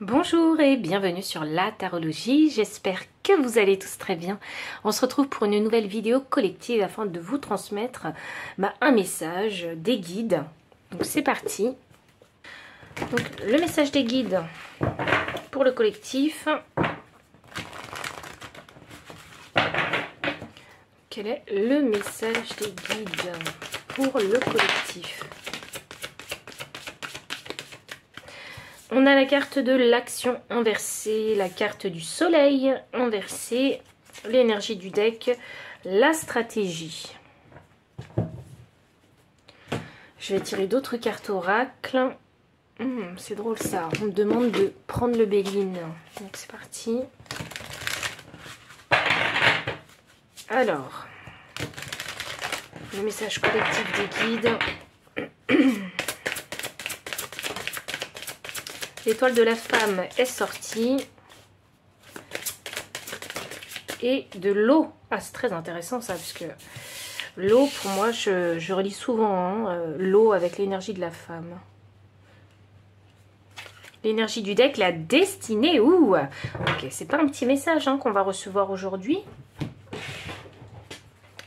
Bonjour et bienvenue sur la tarologie, j'espère que vous allez tous très bien. On se retrouve pour une nouvelle vidéo collective afin de vous transmettre un message des guides. Donc c'est parti. Donc le message des guides pour le collectif. Quel est le message des guides pour le collectif? On a la carte de l'action inversée, la carte du soleil inversée, l'énergie du deck, la stratégie. Je vais tirer d'autres cartes oracle. C'est drôle ça, on me demande de prendre le Béline. Donc c'est parti. Alors, le message collectif des guides. L'étoile de la femme est sortie. Et de l'eau. Ah, c'est très intéressant ça, puisque l'eau, pour moi, je relis souvent l'eau avec l'énergie de la femme. L'énergie du deck, la destinée. Ouh, ok, c'est pas un petit message qu'on va recevoir aujourd'hui.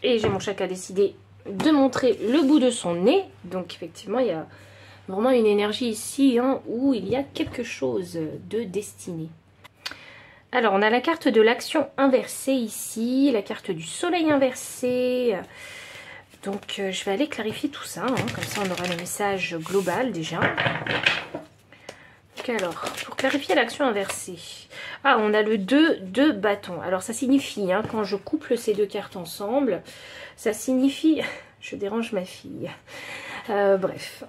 Et j'ai mon chat qui a décidé de montrer le bout de son nez. Donc, effectivement, il y a vraiment une énergie ici où il y a quelque chose de destiné. Alors, on a la carte de l'action inversée ici, la carte du soleil inversé. Donc, je vais aller clarifier tout ça. Comme ça, on aura le message global déjà. Donc, alors, pour clarifier l'action inversée. Ah, on a le 2 de bâton. Alors, ça signifie, quand je couple ces deux cartes ensemble, ça signifie... Je dérange ma fille. Bref,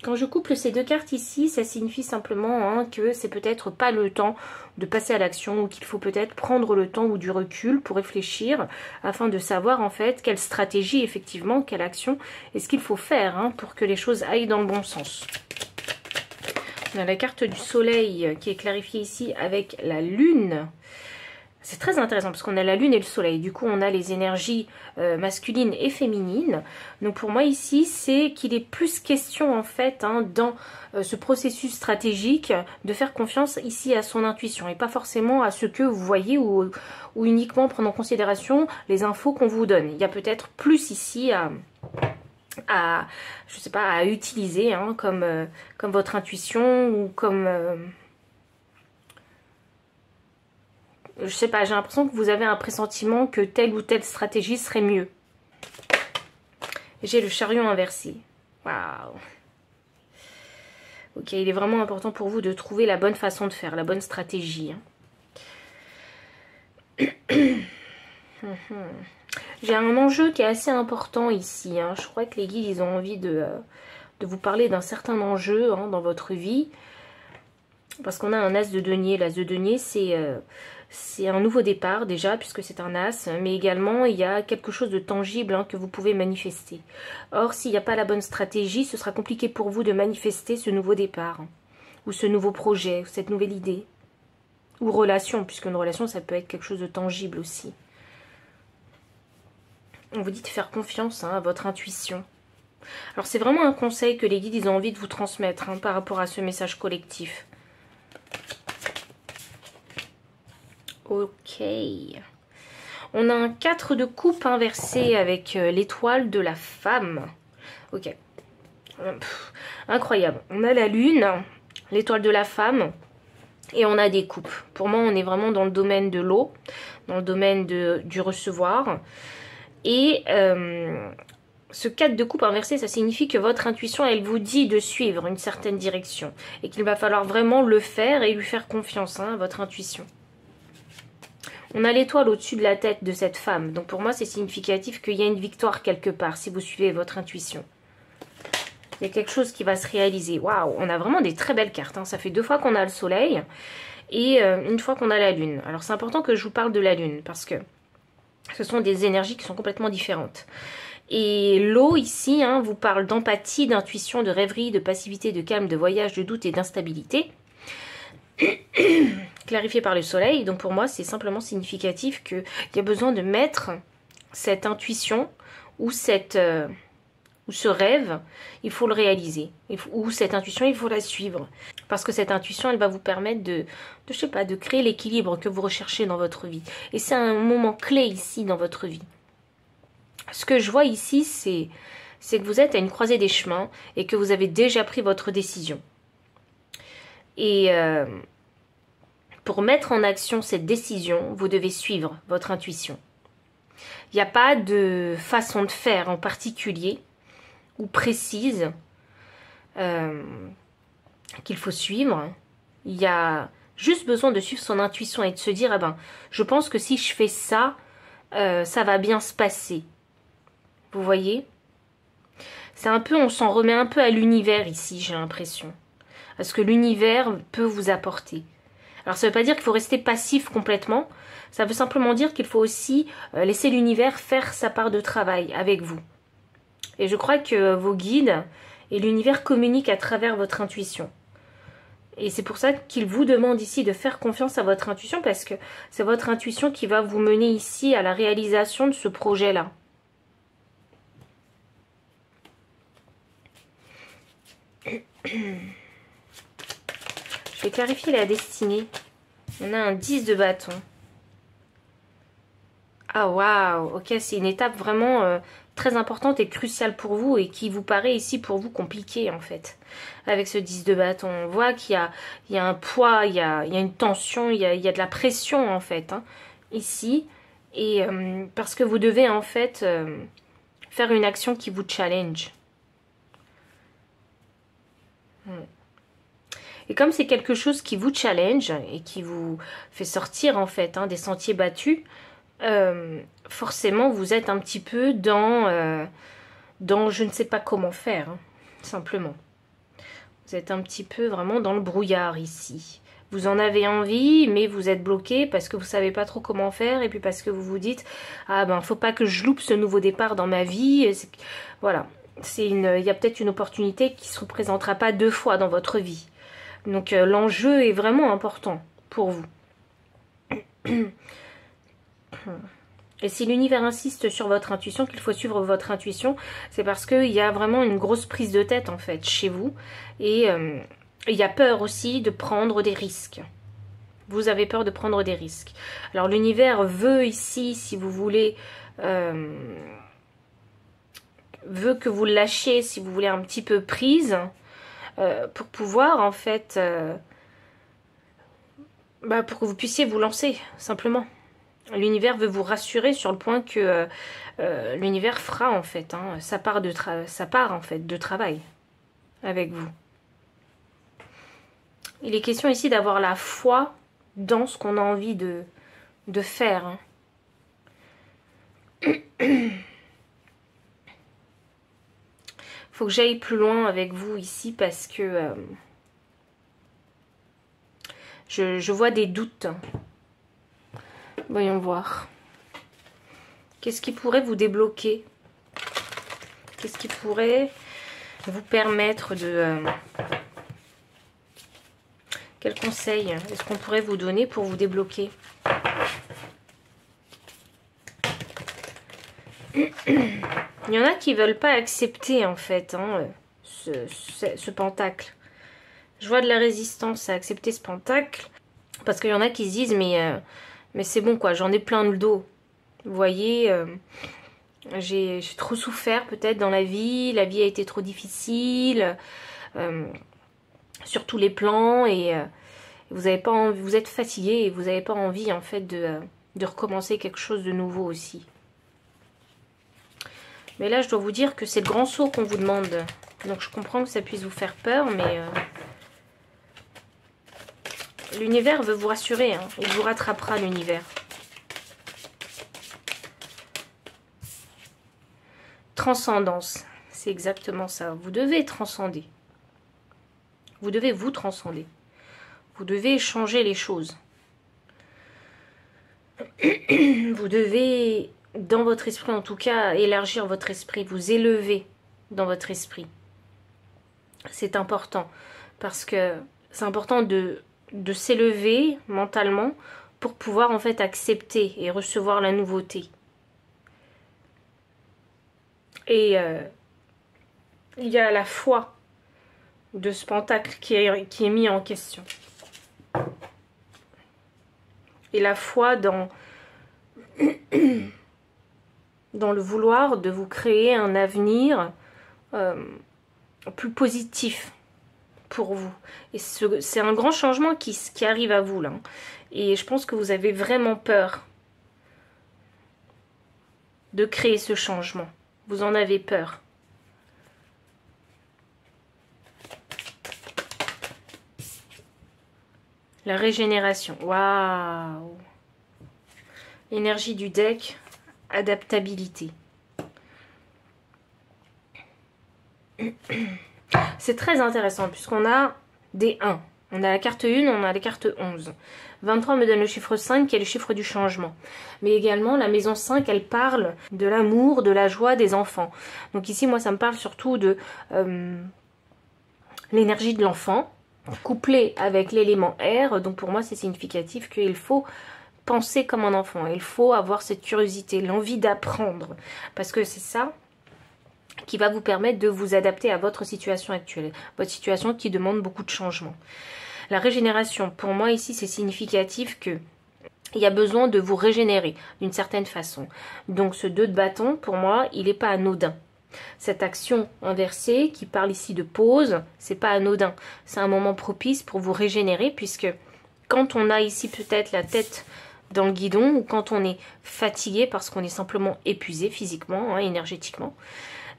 quand je couple ces deux cartes ici, ça signifie simplement que c'est peut-être pas le temps de passer à l'action ou qu'il faut peut-être prendre le temps ou du recul pour réfléchir afin de savoir en fait quelle stratégie effectivement, quelle action est-ce qu'il faut faire pour que les choses aillent dans le bon sens. On a la carte du soleil qui est clarifiée ici avec la lune. C'est très intéressant parce qu'on a la lune et le soleil. Du coup, on a les énergies masculines et féminines. Donc, pour moi, ici, c'est qu'il est plus question, en fait, dans ce processus stratégique, de faire confiance ici à son intuition et pas forcément à ce que vous voyez ou uniquement prendre en considération les infos qu'on vous donne. Il y a peut-être plus ici je sais pas, à utiliser comme votre intuition ou comme... je sais pas, j'ai l'impression que vous avez un pressentiment que telle ou telle stratégie serait mieux. J'ai le chariot inversé. Waouh. Ok, il est vraiment important pour vous de trouver la bonne façon de faire, la bonne stratégie. J'ai un enjeu qui est assez important ici. Je crois que les guides, ils ont envie de vous parler d'un certain enjeu dans votre vie. Parce qu'on a un as de denier. L'as de denier, c'est un nouveau départ déjà, puisque c'est un as. Mais également, il y a quelque chose de tangible que vous pouvez manifester. Or, s'il n'y a pas la bonne stratégie, ce sera compliqué pour vous de manifester ce nouveau départ. Ou ce nouveau projet, ou cette nouvelle idée. Ou relation, puisqu'une relation, ça peut être quelque chose de tangible aussi. On vous dit de faire confiance à votre intuition. Alors, c'est vraiment un conseil que les guides ils ont envie de vous transmettre par rapport à ce message collectif. Ok. On a un 4 de coupe inversé avec l'étoile de la femme. Ok. Incroyable. On a la lune, l'étoile de la femme et on a des coupes. Pour moi, on est vraiment dans le domaine de l'eau, dans le domaine du recevoir. Et ce 4 de coupe inversé, ça signifie que votre intuition, elle vous dit de suivre une certaine direction. Et qu'il va falloir vraiment le faire et lui faire confiance à votre intuition. On a l'étoile au-dessus de la tête de cette femme. Donc pour moi, c'est significatif qu'il y a une victoire quelque part si vous suivez votre intuition. Il y a quelque chose qui va se réaliser. Waouh, on a vraiment des très belles cartes. Ça fait 2 fois qu'on a le soleil et une fois qu'on a la lune. Alors c'est important que je vous parle de la lune parce que ce sont des énergies qui sont complètement différentes. Et l'eau ici vous parle d'empathie, d'intuition, de rêverie, de passivité, de calme, de voyage, de doute et d'instabilité. Clarifié par le soleil. Donc pour moi, c'est simplement significatif qu'il y a besoin de mettre cette intuition ou cette ou ce rêve, il faut le réaliser. Ou cette intuition, il faut la suivre. Parce que cette intuition, elle va vous permettre je sais pas, de créer l'équilibre que vous recherchez dans votre vie. Et c'est un moment clé ici dans votre vie. Ce que je vois ici, c'est que vous êtes à une croisée des chemins et que vous avez déjà pris votre décision. Et pour mettre en action cette décision, vous devez suivre votre intuition. Il n'y a pas de façon de faire en particulier ou précise qu'il faut suivre. Il y a juste besoin de suivre son intuition et de se dire, ah ben, je pense que si je fais ça, ça va bien se passer. Vous voyez? C'est un peu, on s'en remet un peu à l'univers ici, j'ai l'impression. À ce que l'univers peut vous apporter. Alors ça ne veut pas dire qu'il faut rester passif complètement. Ça veut simplement dire qu'il faut aussi laisser l'univers faire sa part de travail avec vous. Et je crois que vos guides et l'univers communiquent à travers votre intuition. Et c'est pour ça qu'il vous demande ici de faire confiance à votre intuition, parce que c'est votre intuition qui va vous mener ici à la réalisation de ce projet-là. Je vais clarifier la destinée. On a un 10 de bâton. Ah waouh, ok, c'est une étape vraiment très importante et cruciale pour vous et qui vous paraît ici pour vous compliquée en fait. Avec ce 10 de bâton, on voit qu'il y a un poids, il y a une tension, il y a de la pression en fait, hein, ici. Et parce que vous devez en fait faire une action qui vous challenge. Et comme c'est quelque chose qui vous challenge et qui vous fait sortir en fait des sentiers battus, forcément vous êtes un petit peu dans je ne sais pas comment faire, hein, simplement. Vous êtes un petit peu vraiment dans le brouillard ici. Vous en avez envie, mais vous êtes bloqué parce que vous savez pas trop comment faire, et puis parce que vous vous dites, ah ben faut pas que je loupe ce nouveau départ dans ma vie. Voilà, il y a peut-être une opportunité qui se représentera pas 2 fois dans votre vie. Donc l'enjeu est vraiment important pour vous. Et si l'univers insiste sur votre intuition, qu'il faut suivre votre intuition, c'est parce qu'il y a vraiment une grosse prise de tête en fait chez vous. Et il y a peur aussi de prendre des risques. Vous avez peur de prendre des risques. Alors l'univers veut ici, si vous voulez, veut que vous lâchiez, si vous voulez, un petit peu prise, pour pouvoir en fait, pour que vous puissiez vous lancer, simplement. L'univers veut vous rassurer sur le point que l'univers fera en fait sa part en fait de travail avec vous. Il est question ici d'avoir la foi dans ce qu'on a envie de faire. Faut que j'aille plus loin avec vous ici parce que je vois des doutes. Voyons voir. Qu'est-ce qui pourrait vous débloquer? Qu'est-ce qui pourrait vous permettre de... Quel conseil est-ce qu'on pourrait vous donner pour vous débloquer? Il y en a qui ne veulent pas accepter en fait ce pentacle. Je vois de la résistance à accepter ce pentacle. Parce qu'il y en a qui se disent mais c'est bon quoi, j'en ai plein le dos. Vous voyez, j'ai trop souffert peut-être dans la vie a été trop difficile, sur tous les plans, et vous avez pas envie, vous êtes fatigué et vous n'avez pas envie en fait de recommencer quelque chose de nouveau aussi. Mais là je dois vous dire que c'est le grand saut qu'on vous demande, donc je comprends que ça puisse vous faire peur, mais l'univers veut vous rassurer, hein. Il vous rattrapera l'univers. Transcendance, c'est exactement ça. Vous devez transcender. Vous devez vous transcender. Vous devez changer les choses. Vous devez, dans votre esprit en tout cas, élargir votre esprit, vous élever dans votre esprit. C'est important, parce que c'est important de s'élever mentalement pour pouvoir en fait accepter et recevoir la nouveauté. Et il y a la foi de ce pentacle qui est mis en question. Et la foi dans le vouloir de vous créer un avenir plus positif pour vous. Et c'est un grand changement qui arrive à vous là. Et je pense que vous avez vraiment peur de créer ce changement. Vous en avez peur. La régénération. Waouh! Énergie du deck, adaptabilité. C'est très intéressant puisqu'on a des 1. On a la carte 1, on a la carte 11. 23 me donne le chiffre 5 qui est le chiffre du changement. Mais également la maison 5, elle parle de l'amour, de la joie des enfants. Donc ici, moi, ça me parle surtout de l'énergie de l'enfant, couplée avec l'élément air. Donc pour moi, c'est significatif qu'il faut penser comme un enfant. Il faut avoir cette curiosité, l'envie d'apprendre. Parce que c'est ça qui va vous permettre de vous adapter à votre situation actuelle. Votre situation qui demande beaucoup de changements. La régénération, pour moi ici, c'est significatif que il y a besoin de vous régénérer d'une certaine façon. Donc ce 2 de bâton, pour moi, il n'est pas anodin. Cette action inversée qui parle ici de pause, c'est pas anodin. C'est un moment propice pour vous régénérer puisque quand on a ici peut-être la tête dans le guidon ou quand on est fatigué parce qu'on est simplement épuisé physiquement, énergétiquement,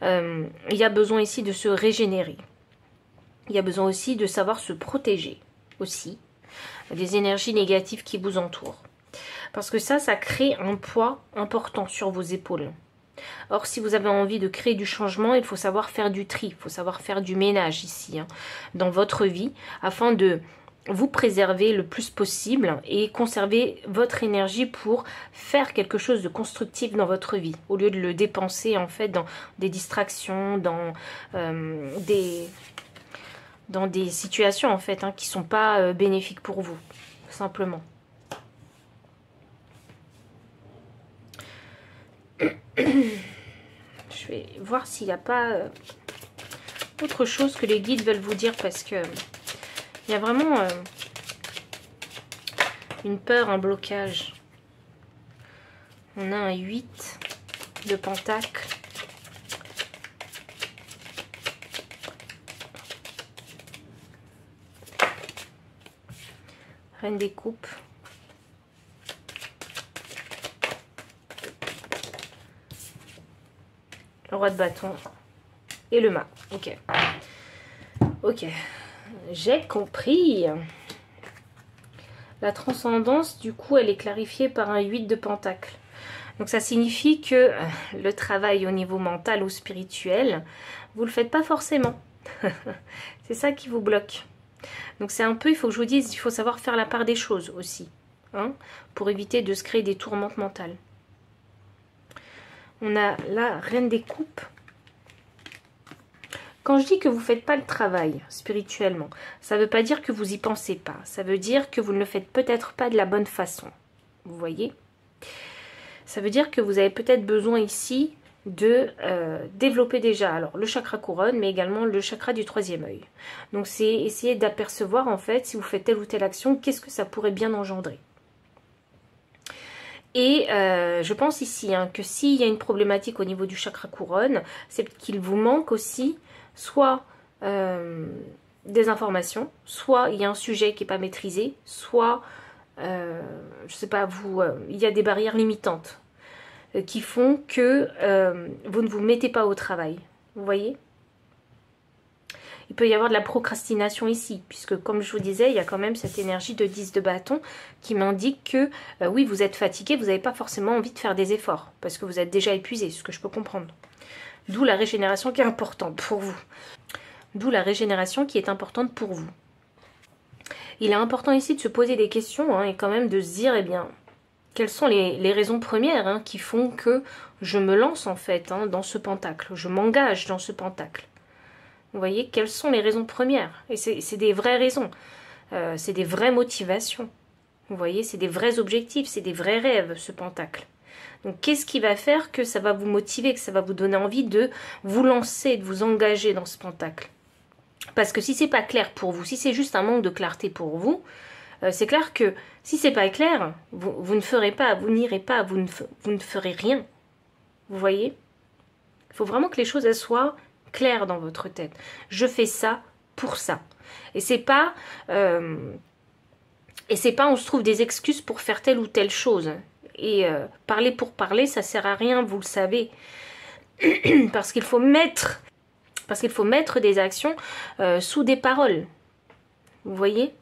il y a besoin ici de se régénérer. Il y a besoin aussi de savoir se protéger aussi des énergies négatives qui vous entourent. Parce que ça crée un poids important sur vos épaules. Or, si vous avez envie de créer du changement, il faut savoir faire du tri, il faut savoir faire du ménage ici, dans votre vie, afin de vous préserver le plus possible et conserver votre énergie pour faire quelque chose de constructif dans votre vie, au lieu de le dépenser en fait dans des distractions, dans des situations en fait qui ne sont pas bénéfiques pour vous, simplement. Je vais voir s'il n'y a pas autre chose que les guides veulent vous dire parce que il y a vraiment une peur, un blocage. On a un 8 de pentacle. Reine des coupes. Le roi de bâton. Et le mât. Ok. Ok. J'ai compris. La transcendance, du coup, elle est clarifiée par un 8 de pentacle. Donc ça signifie que le travail au niveau mental ou spirituel, vous ne le faites pas forcément. C'est ça qui vous bloque. Donc c'est un peu, il faut que je vous dise, il faut savoir faire la part des choses aussi. Pour éviter de se créer des tourmentes mentales. On a la reine des coupes. Quand je dis que vous ne faites pas le travail spirituellement, ça ne veut pas dire que vous n'y pensez pas. Ça veut dire que vous ne le faites peut-être pas de la bonne façon. Vous voyez? Ça veut dire que vous avez peut-être besoin ici de développer déjà alors le chakra couronne, mais également le chakra du 3e œil. Donc c'est essayer d'apercevoir en fait, si vous faites telle ou telle action, qu'est-ce que ça pourrait bien engendrer. Et je pense ici que s'il y a une problématique au niveau du chakra couronne, c'est qu'il vous manque aussi soit des informations, soit il y a un sujet qui n'est pas maîtrisé, soit, je sais pas, il y a des barrières limitantes qui font que vous ne vous mettez pas au travail. Vous voyez? Il peut y avoir de la procrastination ici, puisque comme je vous disais, il y a quand même cette énergie de 10 de bâton qui m'indique que oui, vous êtes fatigué, vous n'avez pas forcément envie de faire des efforts, parce que vous êtes déjà épuisé, ce que je peux comprendre. D'où la régénération qui est importante pour vous. D'où la régénération qui est importante pour vous. Il est important ici de se poser des questions et quand même de se dire, eh bien, quelles sont les raisons premières qui font que je me lance en fait dans ce pentacle, je m'engage dans ce pentacle. Vous voyez, quelles sont les raisons premières? Et c'est des vraies raisons, c'est des vraies motivations. Vous voyez, c'est des vrais objectifs, c'est des vrais rêves, ce pentacle. Donc qu'est-ce qui va faire que ça va vous motiver, que ça va vous donner envie de vous lancer, de vous engager dans ce pentacle? Parce que si c'est pas clair pour vous, si c'est juste un manque de clarté pour vous, c'est clair que si c'est pas clair, vous ne ferez pas, vous n'irez pas, vous ne ferez rien. Vous voyez? Il faut vraiment que les choses elles soient claires dans votre tête. Je fais ça pour ça. Et c'est pas on se trouve des excuses pour faire telle ou telle chose. Et parler pour parler, ça sert à rien, vous le savez. Parce qu'il faut mettre des actions sous des paroles. Vous voyez?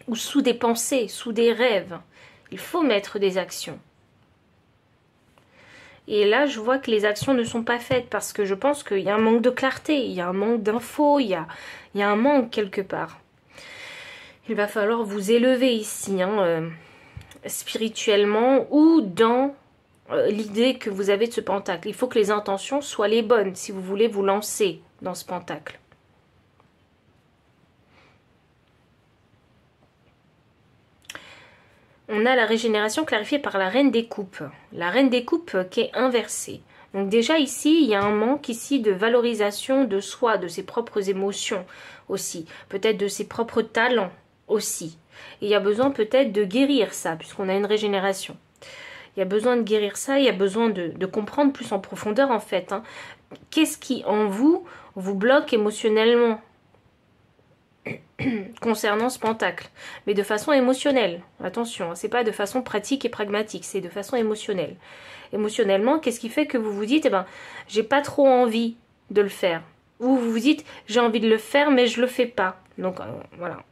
Ou sous des pensées, sous des rêves. Il faut mettre des actions. Et là, je vois que les actions ne sont pas faites parce que je pense qu'il y a un manque de clarté, il y a un manque d'infos, il y a un manque quelque part. Il va falloir vous élever ici, hein, spirituellement ou dans l'idée que vous avez de ce pentacle. Il faut que les intentions soient les bonnes si vous voulez vous lancer dans ce pentacle. On a la régénération clarifiée par la reine des coupes. La reine des coupes qui est inversée. Donc déjà ici, il y a un manque ici de valorisation de soi, de ses propres émotions aussi. Peut-être de ses propres talents aussi. Et il y a besoin peut-être de guérir ça, puisqu'on a une régénération. Il y a besoin de guérir ça, il y a besoin de comprendre plus en profondeur en fait. Hein. Qu'est-ce qui en vous bloque émotionnellement concernant ce pentacle, mais de façon émotionnelle. Attention, c'est pas de façon pratique et pragmatique, c'est de façon émotionnelle. Émotionnellement, qu'est-ce qui fait que vous vous dites, eh ben, j'ai pas trop envie de le faire. Ou vous vous dites, j'ai envie de le faire, mais je le fais pas. Donc voilà.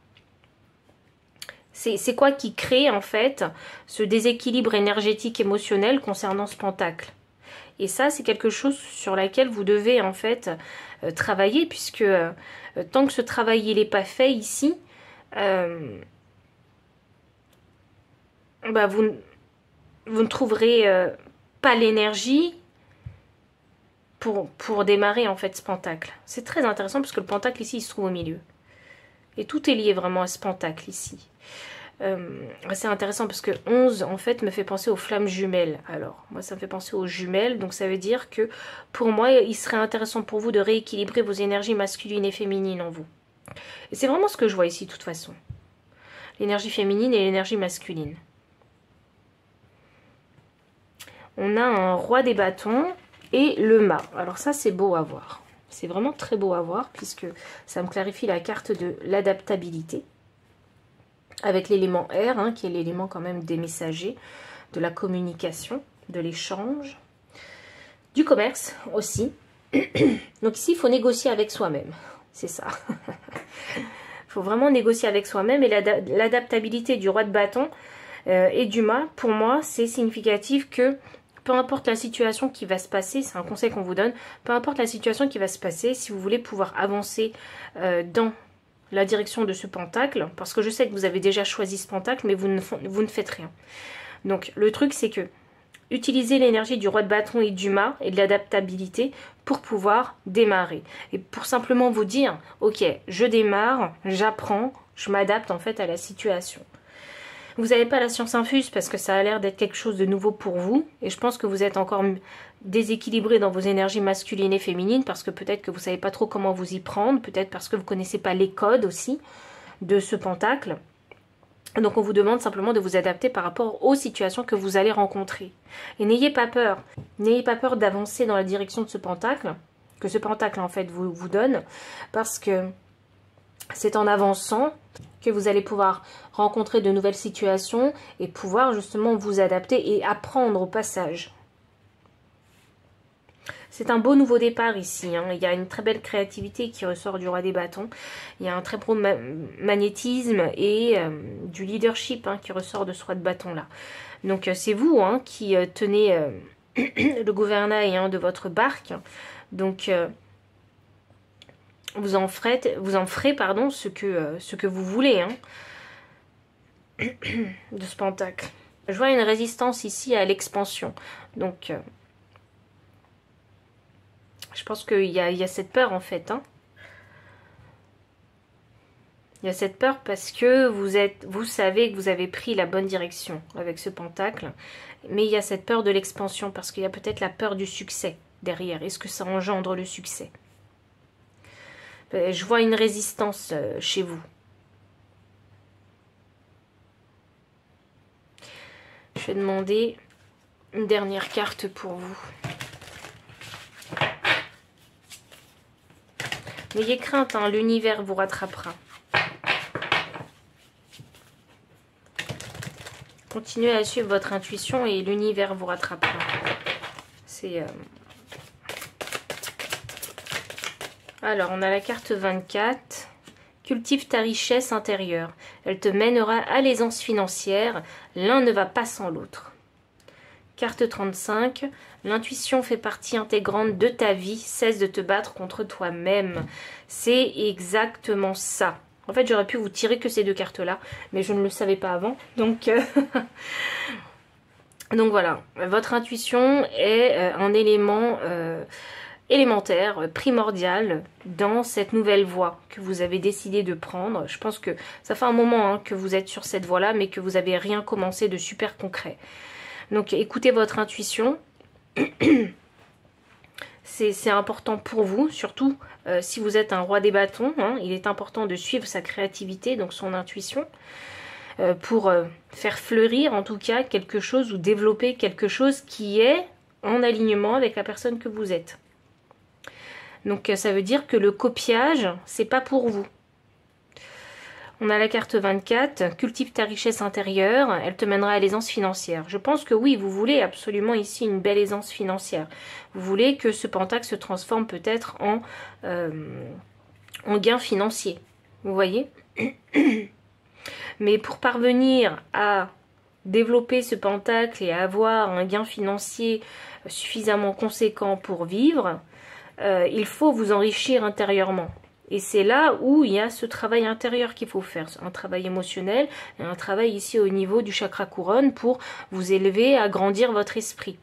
C'est quoi qui crée en fait ce déséquilibre énergétique émotionnel concernant ce pentacle? Et ça, c'est quelque chose sur laquelle vous devez en fait travailler, puisque tant que ce travail n'est pas fait ici, bah, vous ne trouverez pas l'énergie pour démarrer en fait ce pentacle. C'est très intéressant parce que le pentacle ici, il se trouve au milieu. Et tout est lié vraiment à ce pentacle ici. C'est intéressant parce que 11 en fait me fait penser aux flammes jumelles. Alors moi ça me fait penser aux jumelles, donc ça veut dire que pour moi il serait intéressant pour vous de rééquilibrer vos énergies masculines et féminines en vous. Et c'est vraiment ce que je vois ici de toute façon. L'énergie féminine et l'énergie masculine. On a un roi des bâtons et le mât. Alors ça c'est beau à voir. C'est vraiment très beau à voir puisque ça me clarifie la carte de l'adaptabilité. Avec l'élément R, hein, qui est l'élément quand même des messagers, de la communication, de l'échange, du commerce aussi. Donc ici, il faut négocier avec soi-même, c'est ça. Il faut vraiment négocier avec soi-même et l'adaptabilité du roi de bâton et du mât, pour moi, c'est significatif que peu importe la situation qui va se passer, c'est un conseil qu'on vous donne, peu importe la situation qui va se passer, si vous voulez pouvoir avancer dans la direction de ce pentacle, parce que je sais que vous avez déjà choisi ce pentacle, mais vous ne faites rien. Donc le truc c'est que utilisez l'énergie du roi de bâton et du mât et de l'adaptabilité pour pouvoir démarrer. Et pour simplement vous dire, ok, je démarre, j'apprends, je m'adapte en fait à la situation. Vous n'avez pas la science infuse parce que ça a l'air d'être quelque chose de nouveau pour vous. Et je pense que vous êtes encore déséquilibré dans vos énergies masculines et féminines parce que peut-être que vous ne savez pas trop comment vous y prendre. Peut-être parce que vous ne connaissez pas les codes aussi de ce pentacle. Donc on vous demande simplement de vous adapter par rapport aux situations que vous allez rencontrer. Et n'ayez pas peur. N'ayez pas peur d'avancer dans la direction de ce pentacle. Que ce pentacle en fait vous donne. Parce que c'est en avançant que vous allez pouvoir rencontrer de nouvelles situations et pouvoir justement vous adapter et apprendre au passage. C'est un beau nouveau départ ici, hein. Il y a une très belle créativité qui ressort du roi des bâtons. Il y a un très beau magnétisme et du leadership hein, qui ressort de ce roi de bâton là. Donc c'est vous hein, qui tenez le gouvernail hein, de votre barque. Donc vous en ferez pardon, ce que vous voulez hein, de ce pentacle. Je vois une résistance ici à l'expansion. Donc, je pense qu'il y a cette peur en fait. Hein. Il y a cette peur parce que vous savez que vous avez pris la bonne direction avec ce pentacle. Mais il y a cette peur de l'expansion parce qu'il y a peut-être la peur du succès derrière. Est-ce que ça engendre le succès? Je vois une résistance chez vous. Je vais demander une dernière carte pour vous. N'ayez crainte, hein, l'univers vous rattrapera. Continuez à suivre votre intuition et l'univers vous rattrapera. C'est... Alors, on a la carte 24. Cultive ta richesse intérieure. Elle te mènera à l'aisance financière. L'un ne va pas sans l'autre. Carte 35. L'intuition fait partie intégrante de ta vie. Cesse de te battre contre toi-même. C'est exactement ça. En fait, j'aurais pu vous tirer que ces deux cartes-là, mais je ne le savais pas avant. Donc voilà, votre intuition est un élément élémentaire, primordial dans cette nouvelle voie que vous avez décidé de prendre. Je pense que ça fait un moment hein, que vous êtes sur cette voie-là, mais que vous n'avez rien commencé de super concret. Donc écoutez votre intuition. C'est important pour vous, surtout si vous êtes un roi des bâtons. Hein, il est important de suivre sa créativité, donc son intuition, pour faire fleurir en tout cas quelque chose ou développer quelque chose qui est en alignement avec la personne que vous êtes. Donc ça veut dire que le copiage, c'est pas pour vous. On a la carte 24, cultive ta richesse intérieure, elle te mènera à l'aisance financière. Je pense que oui, vous voulez absolument ici une belle aisance financière. Vous voulez que ce pentacle se transforme peut-être en gain financier. Vous voyez? Mais pour parvenir à développer ce pentacle et à avoir un gain financier suffisamment conséquent pour vivre, il faut vous enrichir intérieurement. Et c'est là où il y a ce travail intérieur qu'il faut faire, un travail émotionnel, et un travail ici au niveau du chakra couronne pour vous élever, agrandir votre esprit.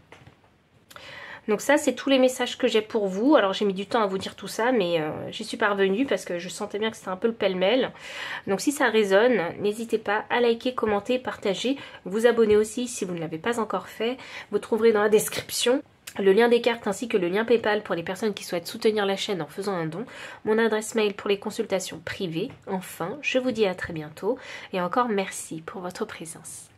Donc ça, c'est tous les messages que j'ai pour vous. Alors j'ai mis du temps à vous dire tout ça, mais j'y suis parvenue parce que je sentais bien que c'était un peu le pêle-mêle. Donc si ça résonne, n'hésitez pas à liker, commenter, partager, vous abonner aussi si vous ne l'avez pas encore fait. Vous trouverez dans la description le lien des cartes ainsi que le lien PayPal pour les personnes qui souhaitent soutenir la chaîne en faisant un don, mon adresse mail pour les consultations privées. Enfin, je vous dis à très bientôt et encore merci pour votre présence.